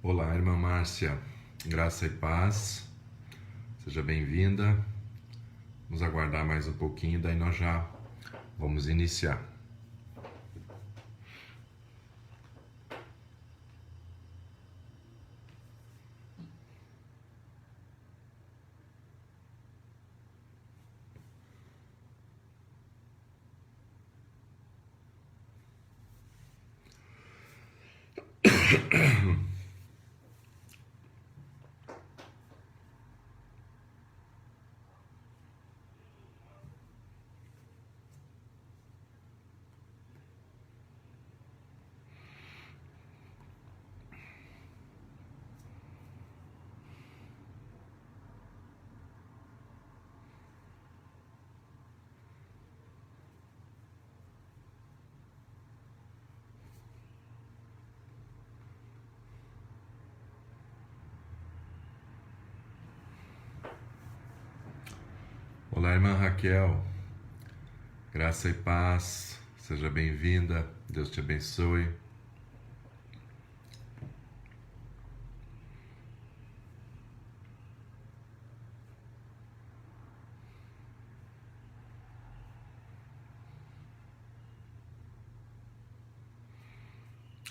Olá, irmã Márcia, graça e paz, seja bem-vinda. Vamos aguardar mais um pouquinho, daí nós já vamos iniciar. Olá, irmã Raquel, graça e paz, seja bem-vinda, Deus te abençoe.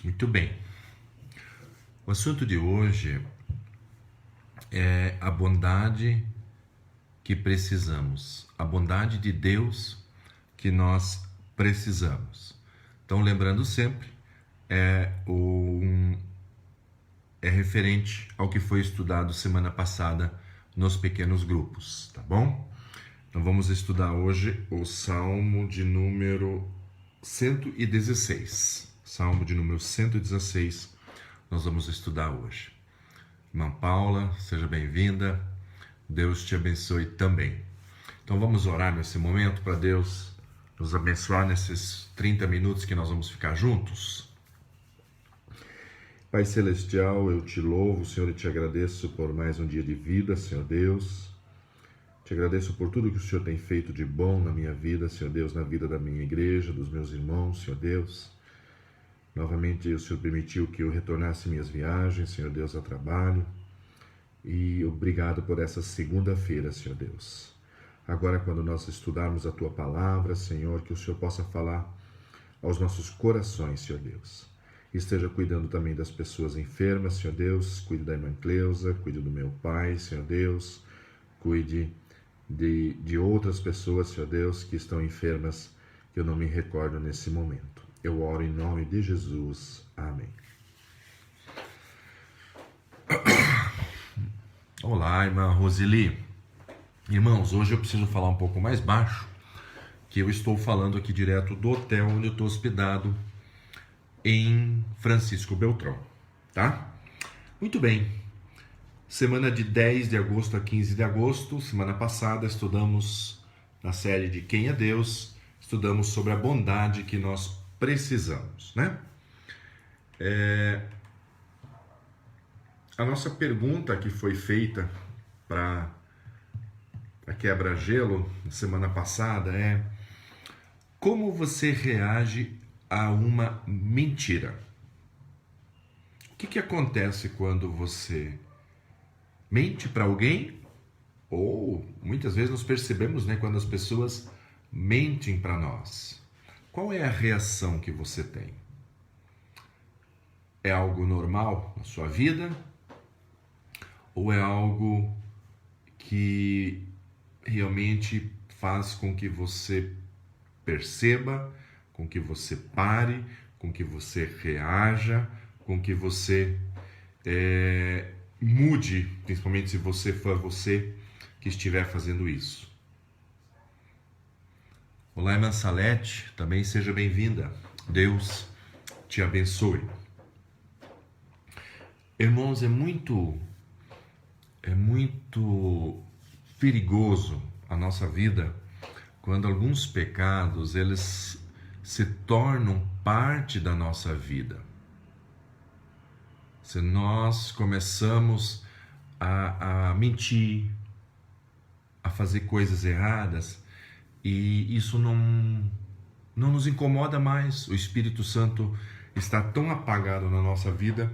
Muito bem, o assunto de hoje é a bondade que precisamos, a bondade de Deus que nós precisamos. Então, lembrando sempre, é referente ao que foi estudado semana passada nos pequenos grupos, tá bom? Então vamos estudar hoje o Salmo de número 116. Salmo de número 116, nós vamos estudar hoje. Irmã Paula, seja bem-vinda. Deus te abençoe também. Então vamos orar nesse momento para Deus nos abençoar nesses 30 minutos que nós vamos ficar juntos. Pai Celestial, eu te louvo, Senhor, e te agradeço por mais um dia de vida, Senhor Deus. Te agradeço por tudo que o Senhor tem feito de bom na minha vida, Senhor Deus, na vida da minha igreja, dos meus irmãos, Senhor Deus. Novamente o Senhor permitiu que eu retornasse minhas viagens, Senhor Deus, a trabalho. E obrigado por essa segunda-feira, Senhor Deus. Agora, quando nós estudarmos a Tua Palavra, Senhor, que o Senhor possa falar aos nossos corações, Senhor Deus. Esteja cuidando também das pessoas enfermas, Senhor Deus. Cuide da irmã Cleusa, cuide do meu pai, Senhor Deus. Cuide de outras pessoas, Senhor Deus, que estão enfermas, que eu não me recordo nesse momento. Eu oro em nome de Jesus. Amém. Olá, irmã Roseli. Irmãos, hoje eu preciso falar um pouco mais baixo, que eu estou falando aqui direto do hotel onde eu estou hospedado em Francisco Beltrão, tá? Muito bem. Semana de 10 de agosto a 15 de agosto, semana passada, estudamos na série de Quem é Deus, estudamos sobre a bondade que nós precisamos, né? A nossa pergunta que foi feita para a quebra-gelo na semana passada é: como você reage a uma mentira? O que acontece quando você mente para alguém? Ou muitas vezes nós percebemos, né, quando as pessoas mentem para nós. Qual é a reação que você tem? É algo normal na sua vida? Ou é algo que realmente faz com que você perceba, com que você pare, com que você reaja, com que você mude, principalmente se você for você que estiver fazendo isso? Olá, irmã Salete, também seja bem-vinda. Deus te abençoe. Irmãos, é muito perigoso a nossa vida quando alguns pecados eles se tornam parte da nossa vida. Se nós começamos a mentir, a fazer coisas erradas, e isso não nos incomoda mais, o Espírito Santo está tão apagado na nossa vida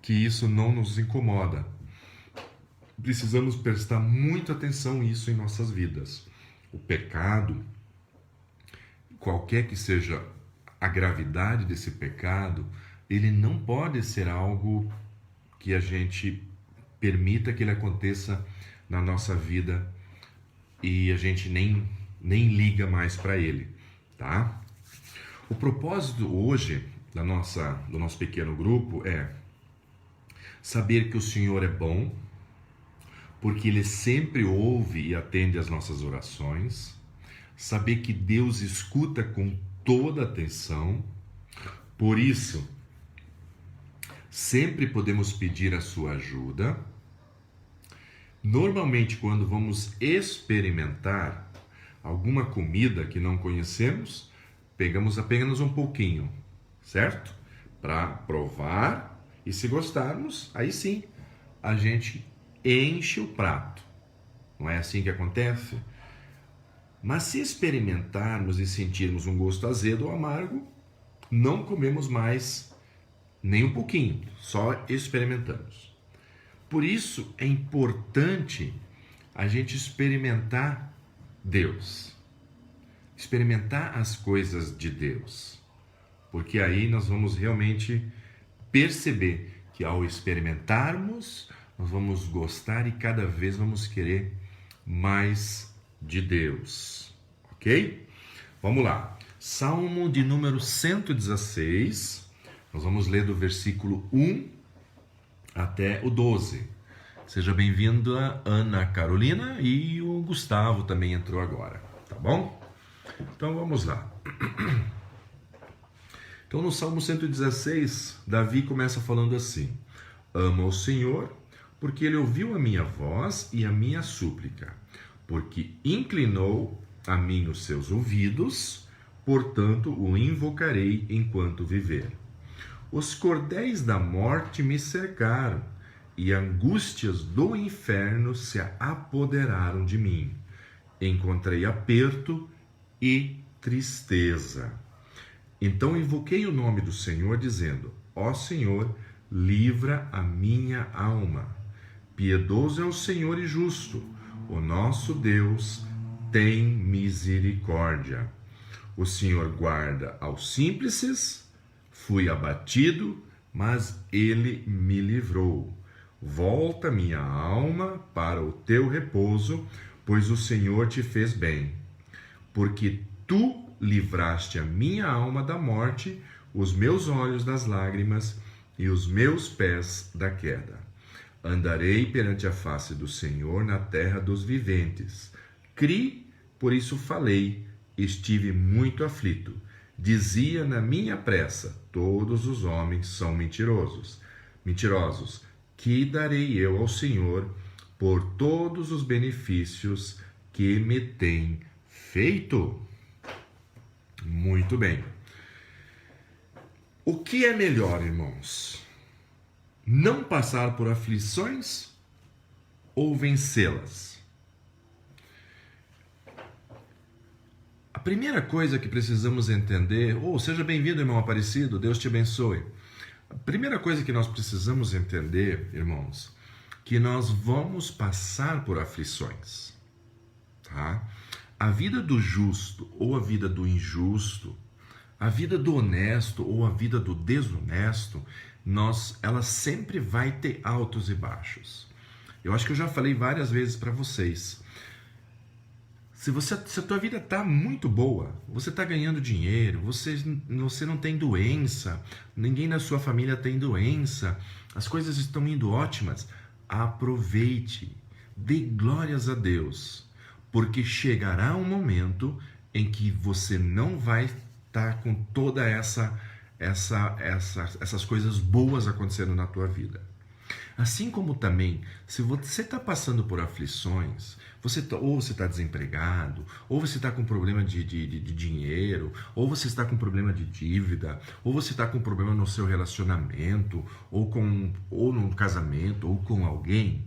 que isso não nos incomoda. Precisamos prestar muita atenção nisso em nossas vidas. O pecado, qualquer que seja a gravidade desse pecado, ele não pode ser algo que a gente permita que ele aconteça na nossa vida e a gente nem liga mais para ele, tá? O propósito hoje do nosso pequeno grupo é saber que o Senhor é bom, porque Ele sempre ouve e atende às nossas orações, saber que Deus escuta com toda atenção, por isso, sempre podemos pedir a sua ajuda. Normalmente, quando vamos experimentar alguma comida que não conhecemos, pegamos apenas um pouquinho, certo? Para provar, e se gostarmos, aí sim, a gente enche o prato. Não é assim que acontece? Mas se experimentarmos e sentirmos um gosto azedo ou amargo, não comemos mais nem um pouquinho, só experimentamos. Por isso é importante a gente experimentar Deus, experimentar as coisas de Deus, porque aí nós vamos realmente perceber que ao experimentarmos, nós vamos gostar e cada vez vamos querer mais de Deus, ok? Vamos lá, Salmo de número 116, nós vamos ler do versículo 1 até o 12. Seja bem-vinda Ana Carolina e o Gustavo também entrou agora, tá bom? Então vamos lá. Então no Salmo 116, Davi começa falando assim: Amo ao Senhor, porque Ele ouviu a minha voz e a minha súplica, porque inclinou a mim os seus ouvidos, portanto o invocarei enquanto viver. Os cordéis da morte me cercaram, e angústias do inferno se apoderaram de mim. Encontrei aperto e tristeza. Então invoquei o nome do Senhor, dizendo: Ó Senhor, livra a minha alma. Piedoso é o Senhor e justo, o nosso Deus tem misericórdia. O Senhor guarda aos simples. Fui abatido, mas Ele me livrou. Volta minha alma para o teu repouso, pois o Senhor te fez bem. Porque tu livraste a minha alma da morte, os meus olhos das lágrimas e os meus pés da queda. Andarei perante a face do Senhor na terra dos viventes. Cri, por isso falei, estive muito aflito. Dizia na minha pressa: todos os homens são mentirosos. Que darei eu ao Senhor por todos os benefícios que me tem feito? Muito bem. O que é melhor, irmãos? Não passar por aflições ou vencê-las? A primeira coisa que precisamos entender, seja bem-vindo, irmão Aparecido, Deus te abençoe. A primeira coisa que nós precisamos entender, irmãos, que nós vamos passar por aflições, tá? A vida do justo ou a vida do injusto, a vida do honesto ou a vida do desonesto, ela sempre vai ter altos e baixos. Eu acho que eu já falei várias vezes para vocês. Se a tua vida está muito boa, você está ganhando dinheiro, você não tem doença, ninguém na sua família tem doença, as coisas estão indo ótimas, aproveite, dê glórias a Deus, porque chegará um momento em que você não vai estar com toda essas coisas boas acontecendo na tua vida. Assim como também, se você está passando por aflições, ou você está desempregado, ou você está com problema de dinheiro, ou você está com problema de dívida, ou você está com problema no seu relacionamento, ou no casamento, ou com alguém,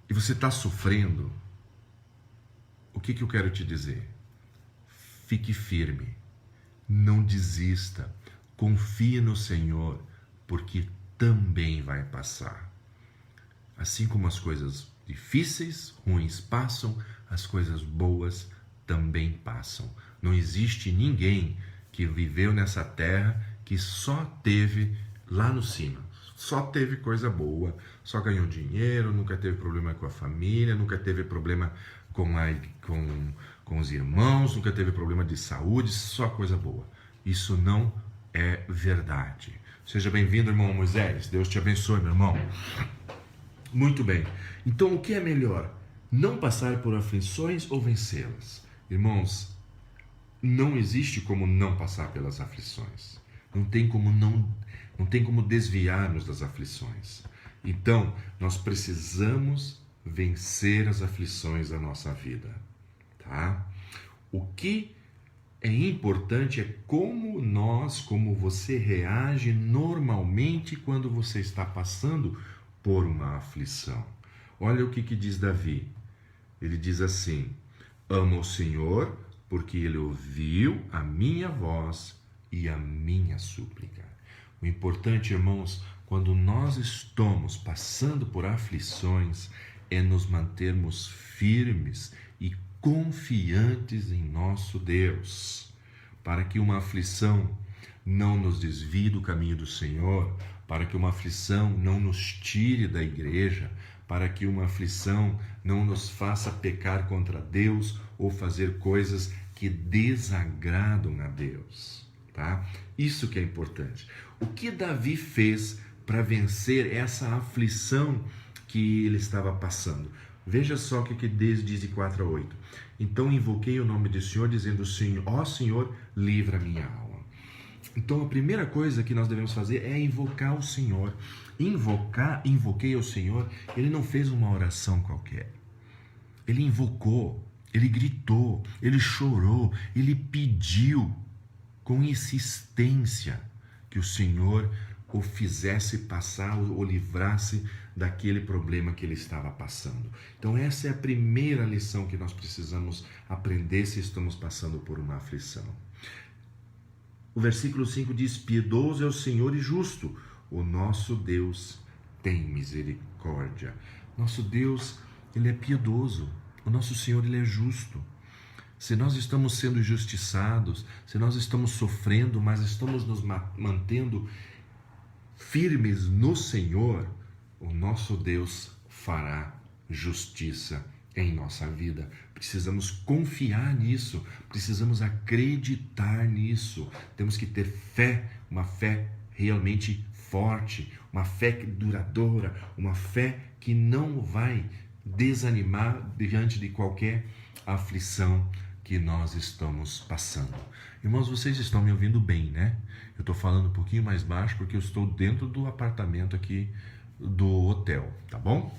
e você está sofrendo, o que eu quero te dizer? Fique firme, não desista, confie no Senhor, porque também vai passar. Assim como as coisas difíceis, ruins passam, as coisas boas também passam. Não existe ninguém que viveu nessa terra que só teve lá no cima, só teve coisa boa, só ganhou dinheiro, nunca teve problema com a família, nunca teve problema com os irmãos, nunca teve problema de saúde, só coisa boa. Isso não é verdade. Seja bem-vindo, irmão Moisés. Deus te abençoe, meu irmão. Muito bem. Então, o que é melhor? Não passar por aflições ou vencê-las? Irmãos, não existe como não passar pelas aflições. Não tem como desviar-nos das aflições. Então, nós precisamos vencer as aflições da nossa vida, tá? O que é importante é como você reage normalmente quando você está passando por uma aflição. Olha o que diz Davi. Ele diz assim: amo o Senhor porque Ele ouviu a minha voz e a minha súplica. O importante, irmãos, quando nós estamos passando por aflições, é nos mantermos firmes e confiantes em nosso Deus, para que uma aflição não nos desvie do caminho do Senhor, para que uma aflição não nos tire da igreja, para que uma aflição não nos faça pecar contra Deus ou fazer coisas que desagradam a Deus, tá? Isso que é importante. O que Davi fez para vencer essa aflição que ele estava passando? Veja só o que diz de 4 a 8. Então invoquei o nome do Senhor, dizendo: ó Senhor, livra a minha alma. Então a primeira coisa que nós devemos fazer é invocar o Senhor. Invoquei o Senhor. Ele não fez uma oração qualquer. Ele invocou, ele gritou, ele chorou, ele pediu com insistência que o Senhor o fizesse passar ou livrasse daquele problema que ele estava passando. Então essa é a primeira lição que nós precisamos aprender se estamos passando por uma aflição. O versículo 5 diz: piedoso é o Senhor e justo, o nosso Deus tem misericórdia. Nosso Deus, Ele é piedoso, o nosso Senhor, Ele é justo. Se nós estamos sendo injustiçados, se nós estamos sofrendo, mas estamos nos mantendo firmes no Senhor, o nosso Deus fará justiça em nossa vida. Precisamos confiar nisso, precisamos acreditar nisso. Temos que ter fé, uma fé realmente forte, uma fé duradoura, uma fé que não vai desanimar diante de qualquer aflição que nós estamos passando. Irmãos, vocês estão me ouvindo bem, né? Eu estou falando um pouquinho mais baixo porque eu estou dentro do apartamento aqui do hotel, tá bom?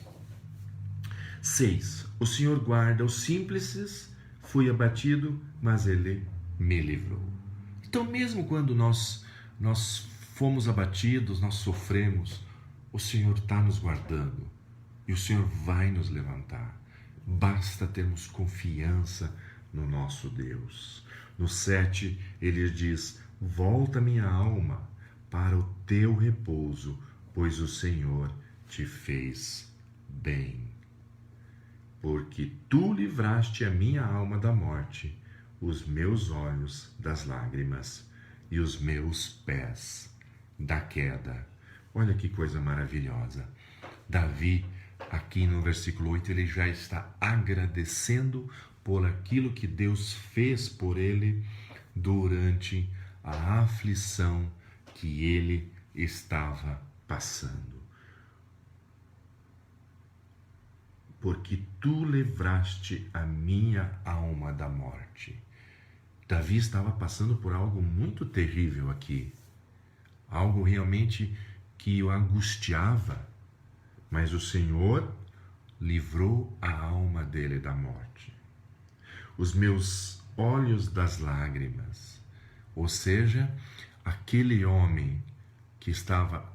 6. O Senhor guarda os simples, fui abatido, mas Ele me livrou. Então, mesmo quando nós fomos abatidos, nós sofremos, o Senhor está nos guardando e o Senhor vai nos levantar. Basta termos confiança no nosso Deus. No 7, ele diz: volta minha alma para o teu repouso, pois o Senhor te fez bem. Porque tu livraste a minha alma da morte, os meus olhos das lágrimas e os meus pés da queda. Olha que coisa maravilhosa. Davi, aqui no versículo 8, ele já está agradecendo por aquilo que Deus fez por ele durante a aflição que ele estava passando. Porque tu livraste a minha alma da morte. Davi estava passando por algo muito terrível aqui, algo realmente que o angustiava, mas o Senhor livrou a alma dele da morte. Os meus olhos das lágrimas, ou seja, aquele homem que estava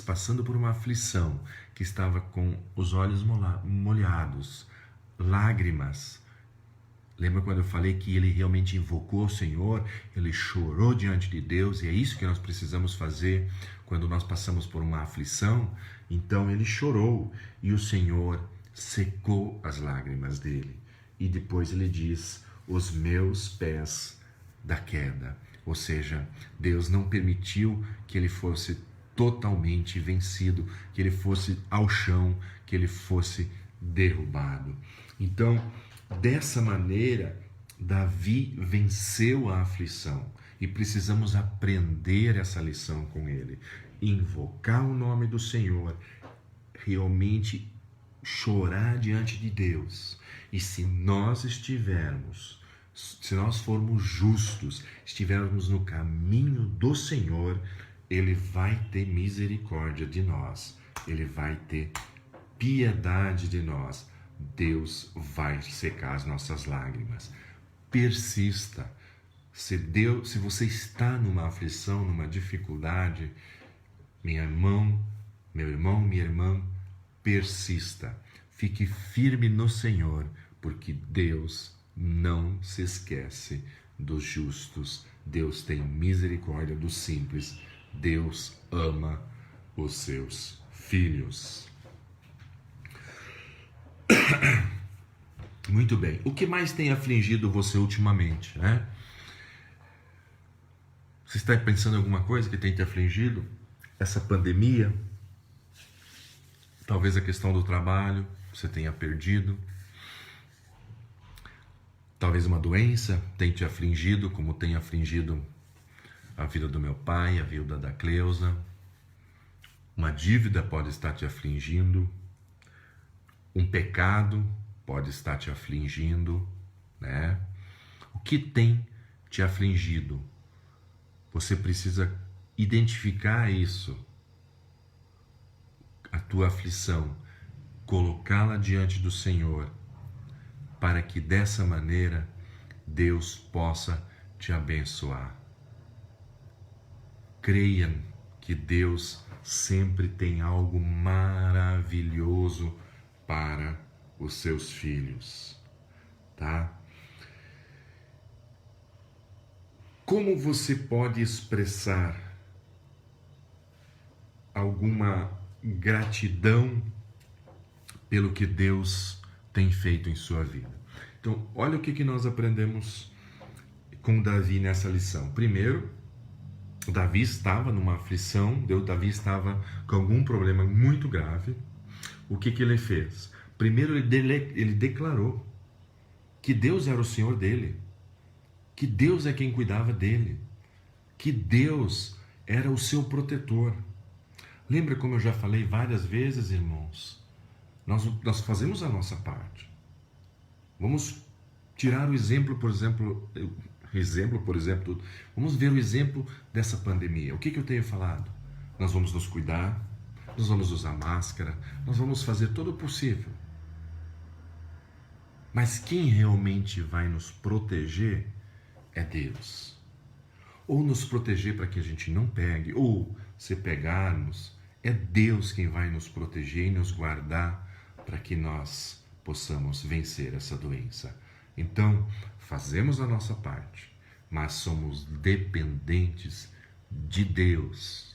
passando por uma aflição, que estava com os olhos molhados, lágrimas Lembra quando eu falei que ele realmente invocou o Senhor, ele chorou diante de Deus, e é isso que nós precisamos fazer quando nós passamos por uma aflição? Então ele chorou e o Senhor secou as lágrimas dele. E depois ele diz: os meus pés da queda. Ou seja, Deus não permitiu que ele fosse totalmente vencido, que ele fosse ao chão, que ele fosse derrubado. Então, dessa maneira, Davi venceu a aflição e precisamos aprender essa lição com ele. Invocar o nome do Senhor, realmente chorar diante de Deus. E se nós formos justos, estivermos no caminho do Senhor, Ele vai ter misericórdia de nós, Ele vai ter piedade de nós. Deus vai secar as nossas lágrimas. Persista. Se você está numa aflição, numa dificuldade, meu irmão, minha irmã, persista. Fique firme no Senhor, porque Deus não se esquece dos justos. Deus tem misericórdia dos simples. Deus ama os seus filhos. Muito bem. O que mais tem afligido você ultimamente, né? Você está pensando em alguma coisa que tem te afligido? Essa pandemia? Talvez a questão do trabalho, você tenha perdido. Talvez uma doença tenha te afligido, como tem afligido a vida do meu pai, a vida da Cleusa. Uma dívida pode estar te afligindo. Um pecado pode estar te afligindo, né? O que tem te afligido? Você precisa identificar isso, a tua aflição, colocá-la diante do Senhor, para que dessa maneira Deus possa te abençoar. Creia que Deus sempre tem algo maravilhoso para os seus filhos, tá? Como você pode expressar alguma gratidão pelo que Deus tem feito em sua vida? Então, olha o que nós aprendemos com Davi nessa lição. Primeiro, Davi estava numa aflição, Davi estava com algum problema muito grave. O que ele fez? Primeiro, ele declarou que Deus era o Senhor dele, que Deus é quem cuidava dele, que Deus era o seu protetor. Lembra como eu já falei várias vezes, irmãos? Nós fazemos a nossa parte. Vamos tirar o exemplo, por exemplo, vamos ver o exemplo dessa pandemia. O que eu tenho falado? Nós vamos nos cuidar, nós vamos usar máscara, nós vamos fazer todo o possível. Mas quem realmente vai nos proteger é Deus. Ou nos proteger para que a gente não pegue, ou se pegarmos, é Deus quem vai nos proteger e nos guardar para que nós possamos vencer essa doença. Então, fazemos a nossa parte, mas somos dependentes de Deus,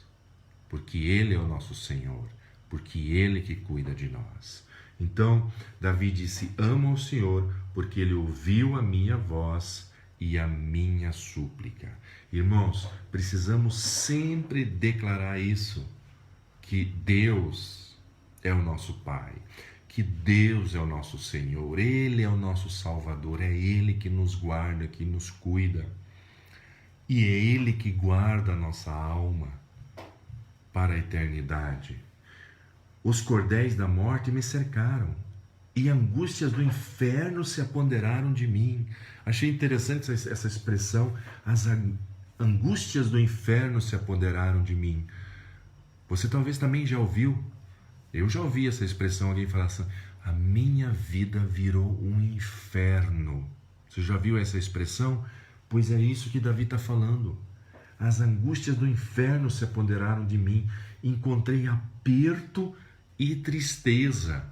porque Ele é o nosso Senhor, porque Ele que cuida de nós. Então, Davi disse: amo ao Senhor, porque Ele ouviu a minha voz e a minha súplica. Irmãos, precisamos sempre declarar isso, que Deus é o nosso Pai, que Deus é o nosso Senhor, Ele é o nosso Salvador, é Ele que nos guarda, que nos cuida, e é Ele que guarda a nossa alma para a eternidade. Os cordéis da morte me cercaram, e angústias do inferno se apoderaram de mim. Achei interessante essa expressão, as angústias do inferno se apoderaram de mim. Você talvez também já ouviu, eu já ouvi essa expressão, alguém falar assim: a minha vida virou um inferno. Você já viu essa expressão? Pois é isso que Davi está falando. As angústias do inferno se apoderaram de mim, encontrei aperto e tristeza.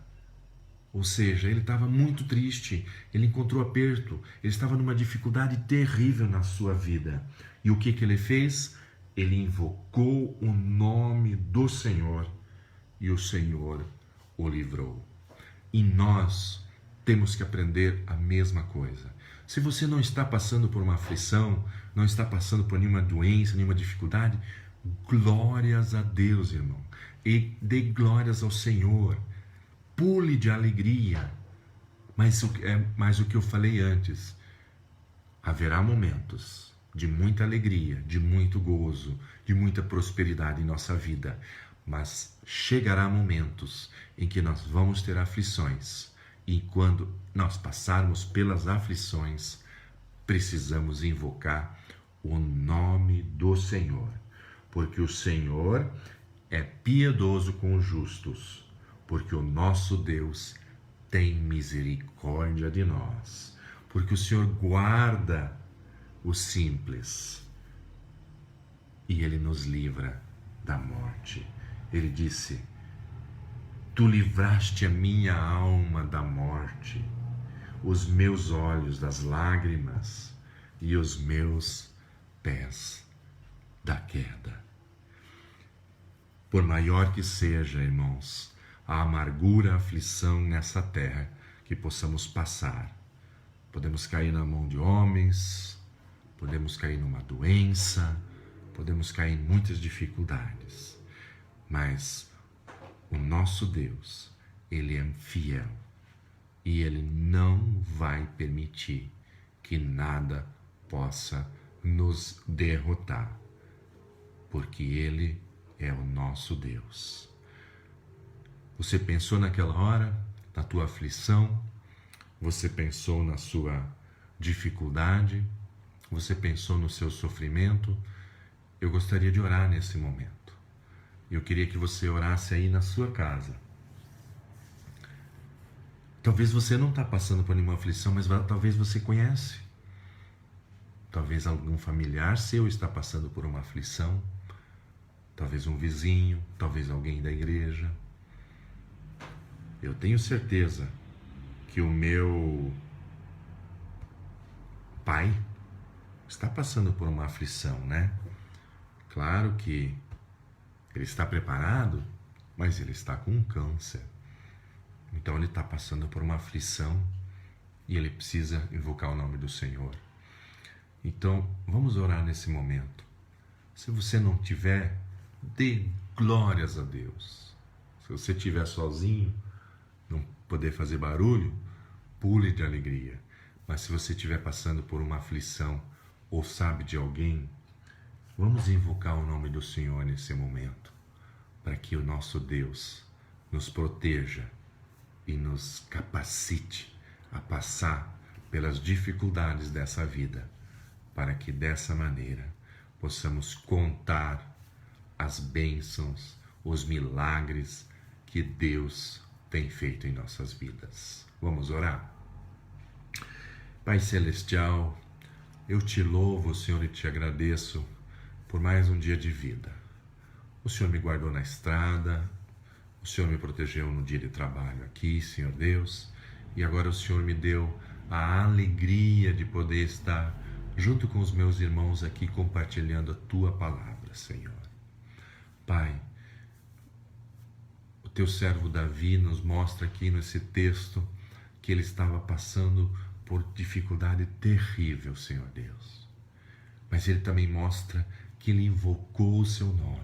Ou seja, ele estava muito triste, ele encontrou aperto, ele estava numa dificuldade terrível na sua vida. E o que ele fez? Ele invocou o nome do Senhor e o Senhor o livrou. E nós temos que aprender a mesma coisa. Se você não está passando por uma aflição, não está passando por nenhuma doença, nenhuma dificuldade, glórias a Deus, irmão. E dê glórias ao Senhor. Pule de alegria. Mas o que eu falei antes, haverá momentos de muita alegria, de muito gozo, de muita prosperidade em nossa vida. Mas chegará momentos em que nós vamos ter aflições. E quando nós passarmos pelas aflições, precisamos invocar o nome do Senhor. Porque o Senhor é piedoso com os justos. Porque o nosso Deus tem misericórdia de nós. Porque o Senhor guarda os simples. E Ele nos livra da morte. Ele disse: Tu livraste a minha alma da morte, os meus olhos das lágrimas e os meus pés da queda. Por maior que seja, irmãos, a amargura, a aflição nessa terra que possamos passar, podemos cair na mão de homens, podemos cair numa doença, podemos cair em muitas dificuldades, mas o nosso Deus, Ele é fiel e Ele não vai permitir que nada possa nos derrotar, porque Ele é o nosso Deus. Você pensou naquela hora, na tua aflição, você pensou na sua dificuldade, você pensou no seu sofrimento. Eu gostaria de orar nesse momento. Eu queria que você orasse aí na sua casa. Talvez você não está passando por nenhuma aflição, mas talvez você conhece. Talvez algum familiar seu está passando por uma aflição. Talvez um vizinho, talvez alguém da igreja. Eu tenho certeza que o meu pai está passando por uma aflição, né? Claro que ele está preparado, mas ele está com um câncer. Então ele está passando por uma aflição e ele precisa invocar o nome do Senhor. Então vamos orar nesse momento. Se você não tiver, dê glórias a Deus. Se você estiver sozinho, não poder fazer barulho, pule de alegria. Mas se você estiver passando por uma aflição ou sabe de alguém, vamos invocar o nome do Senhor nesse momento, para que o nosso Deus nos proteja e nos capacite a passar pelas dificuldades dessa vida, para que dessa maneira possamos contar as bênçãos, os milagres que Deus tem feito em nossas vidas. Vamos orar? Pai Celestial, eu te louvo, Senhor, e te agradeço por mais um dia de vida. O Senhor me guardou na estrada, o Senhor me protegeu no dia de trabalho aqui, Senhor Deus, e agora o Senhor me deu a alegria de poder estar junto com os meus irmãos aqui compartilhando a Tua palavra, Senhor. Pai, o Teu servo Davi nos mostra aqui nesse texto que ele estava passando por dificuldade terrível, Senhor Deus. Mas ele também mostra que ele invocou o Seu nome.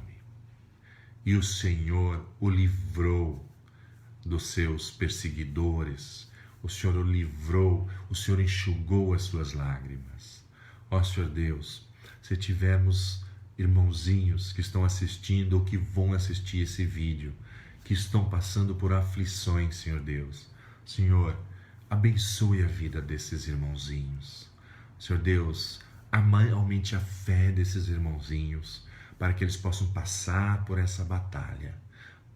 E o Senhor o livrou dos seus perseguidores. O Senhor o livrou, o Senhor enxugou as suas lágrimas. Ó Senhor Deus, se tivermos irmãozinhos que estão assistindo ou que vão assistir esse vídeo, que estão passando por aflições, Senhor Deus, Senhor, abençoe a vida desses irmãozinhos. Senhor Deus, aumente a fé desses irmãozinhos, para que eles possam passar por essa batalha,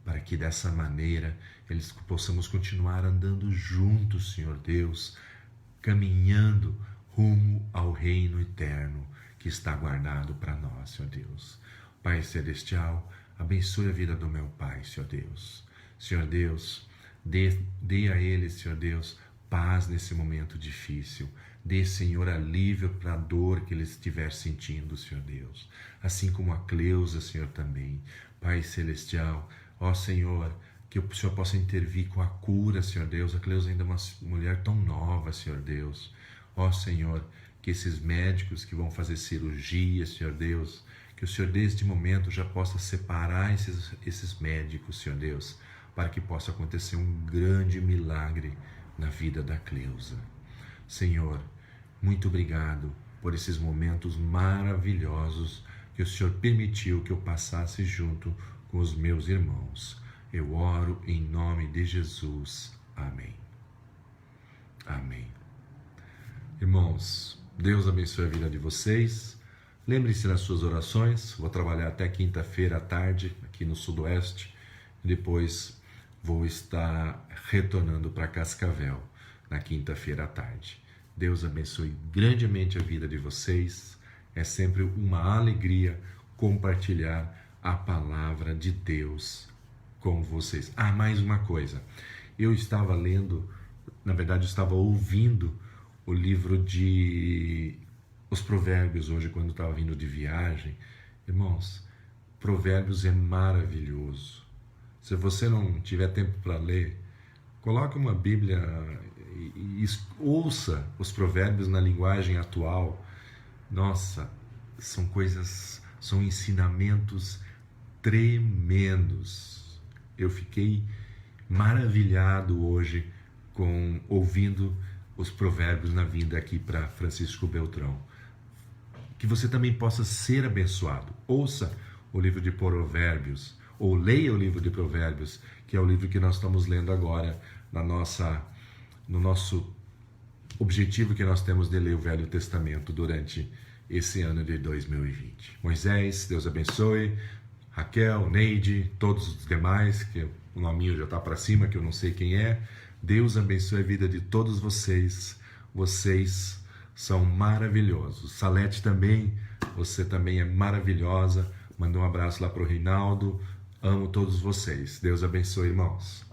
para que dessa maneira eles possamos continuar andando juntos, Senhor Deus, caminhando rumo ao reino eterno que está guardado para nós, Senhor Deus. Pai Celestial, abençoe a vida do meu pai, Senhor Deus. Senhor Deus, Dê a eles, Senhor Deus, paz nesse momento difícil. Dê, Senhor, alívio para a dor que eles estiver sentindo, Senhor Deus. Assim como a Cleusa, Senhor, também. Pai Celestial, ó Senhor, que o Senhor possa intervir com a cura, Senhor Deus. A Cleusa ainda é uma mulher tão nova, Senhor Deus. Ó Senhor, que esses médicos que vão fazer cirurgia, Senhor Deus, que o Senhor desde momento já possa separar esses médicos, Senhor Deus, para que possa acontecer um grande milagre na vida da Cleusa. Senhor, muito obrigado por esses momentos maravilhosos que o Senhor permitiu que eu passasse junto com os meus irmãos. Eu oro em nome de Jesus. Amém. Amém. Irmãos, Deus abençoe a vida de vocês. Lembre-se nas suas orações. Vou trabalhar até quinta-feira à tarde aqui no Sudoeste. Depois vou estar retornando para Cascavel na quinta-feira à tarde. Deus abençoe grandemente a vida de vocês. É sempre uma alegria compartilhar a palavra de Deus com vocês. Mais uma coisa. Eu estava lendo, na verdade eu estava ouvindo o livro de Os Provérbios hoje, quando eu estava vindo de viagem. Irmãos, Provérbios é maravilhoso. Se você não tiver tempo para ler, coloque uma Bíblia e ouça os provérbios na linguagem atual. Nossa, são ensinamentos tremendos. Eu fiquei maravilhado hoje ouvindo os provérbios na vinda aqui para Francisco Beltrão. Que você também possa ser abençoado. Ouça o livro de Provérbios, ou leia o livro de Provérbios, que é o livro que nós estamos lendo agora no nosso objetivo que nós temos de ler o Velho Testamento durante esse ano de 2020. Moisés, Deus abençoe. Raquel, Neide, todos os demais, que o nominho já está para cima, que eu não sei quem é. Deus abençoe a vida de todos vocês. Vocês são maravilhosos. Salete também, você também é maravilhosa. Manda um abraço lá para o Reinaldo. Amo todos vocês. Deus abençoe, irmãos.